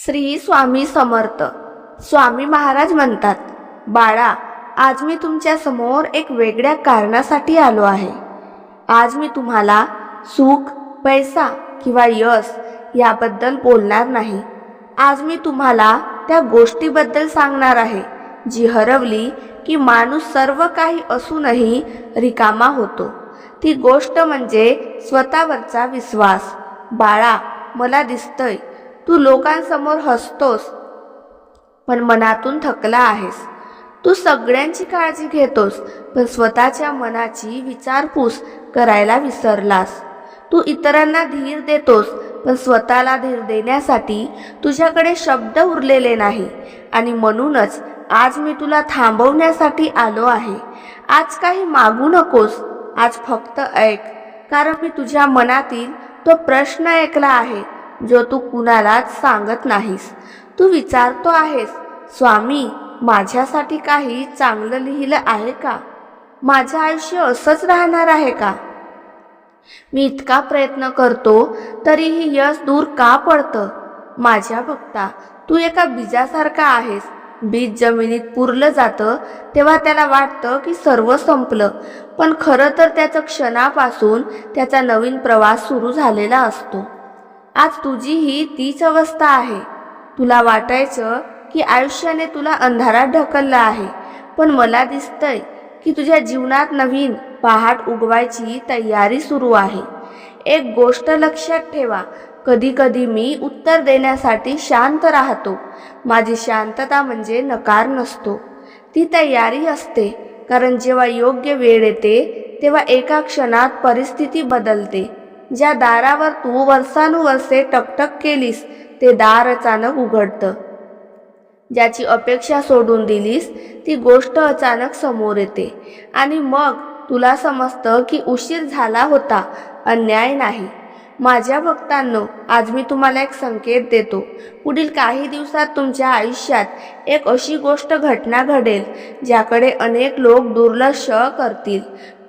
श्री स्वामी समर्थ. स्वामी महाराज म्हणतात, बाळा, आज मी तुमच्या समोर एक वेगळ्या कारणासाठी आलो आहे. आज मी तुम्हाला सुख, पैसा किंवा यश याबद्दल बोलणार नाही. आज मी तुम्हाला त्या गोष्टीबद्दल सांगणार आहे जी हरवली की माणूस सर्व काही असूनही रिकामा होतो. ती गोष्ट म्हणजे स्वतःवरचा विश्वास. बाळा, मला दिसतंय तू लोकांसमोर हसतोस, पण मनातून थकला आहेस. तू सगळ्यांची काळजी घेतोस, पण स्वतःच्या मनाची विचारपूस करायला विसरलास. तू इतरांना धीर देतोस, पण स्वतःला धीर देण्यासाठी तुझ्याकडे शब्द उरलेले नाही. आणि म्हणूनच आज मी तुला थांबवण्यासाठी आलो आहे. आज काही मागू नकोस, आज फक्त ऐक. कारण मी तुझ्या मनातील तो प्रश्न ऐकला आहे जो तू कुणालाच सांगत नाहीस. तू विचारतो आहेस, स्वामी, माझ्यासाठी काही चांगलं लिहिलं आहे का? माझं आयुष्य असंच राहणार आहे का? मी इतका प्रयत्न करतो तरीही यश दूर का पडतं? माझ्या भक्ता, तू एका बीजासारखा आहेस. बीज जमिनीत पुरलं जातं तेव्हा त्याला वाटतं की सर्व संपलं, पण खरं तर त्याचं क्षणापासून त्याचा नवीन प्रवास सुरू झालेला असतो. आज तुझीही तीच अवस्था आहे. तुला वाटायचं की आयुष्याने तुला अंधारात ढकललं आहे, पण मला दिसतंय की तुझ्या जीवनात नवीन पहाट उगवायची तयारी सुरू आहे. एक गोष्ट लक्षात ठेवा, कधी कधी मी उत्तर देण्यासाठी शांत राहतो. माझी शांतता म्हणजे नकार नसतो, ती तयारी असते. कारण जेव्हा योग्य वेळ येते तेव्हा एका क्षणात परिस्थिती बदलते. ज्या दारावर तू वर्षानुवर्षे टकटक केलीस ते दार अचानक उघडतं. ज्याची अपेक्षा सोडून दिलीस ती गोष्ट अचानक समोर येते. आणि मग तुला समजतं की उशीर झाला होता, अन्याय नाही. माझ्या भक्तांनो, आज मी तुम्हाला एक संकेत देतो. पुढील काही दिवसात तुमच्या आयुष्यात एक अशी गोष्ट घटना घडेल ज्याकडे अनेक लोक दुर्लक्ष करतील,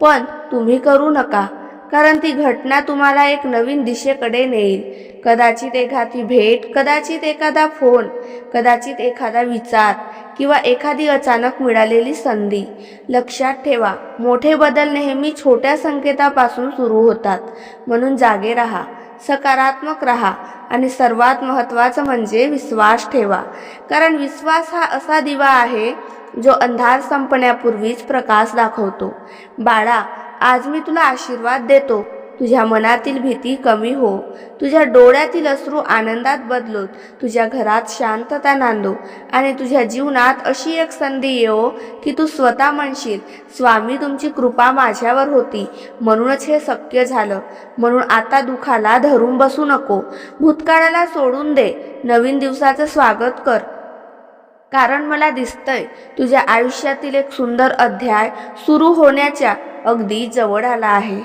पण तुम्ही करू नका. कारण ती घटना तुम्हाला एक नवीन दिशेकडे नेईल. कदाचित एखादी भेट, कदाचित एखादा फोन, कदाचित एखादा विचार किंवा एखादी अचानक मिळालेली संधी. लक्षात ठेवा, मोठे बदल नेहमी छोट्या संकेतापासून सुरू होतात. म्हणून जागे राहा, सकारात्मक राहा आणि सर्वात महत्त्वाचं म्हणजे विश्वास ठेवा. कारण विश्वास हा असा दिवा आहे जो अंधार संपण्यापूर्वीच प्रकाश दाखवतो. बाळा, आज मी तुला आशीर्वाद देतो. तुझ्या मनातील भीती कमी हो, तुझ्या डोळ्यातील अश्रू आनंदात बदलोत, तुझ्या घरात शांतता नांदो आणि तुझ्या जीवनात अशी एक संधी येवो की तू स्वतः म्हणशील, स्वामी, तुमची कृपा माझ्यावर होती म्हणूनच हे शक्य झालं. म्हणून आता दुःखाला धरून बसू नको, भूतकाळाला सोडून दे, नवीन दिवसाचं स्वागत कर. कारण मला दिसतंय तुझ्या आयुष्यातील एक सुंदर अध्याय सुरू होण्याच्या अगदी जवळ आला आहे.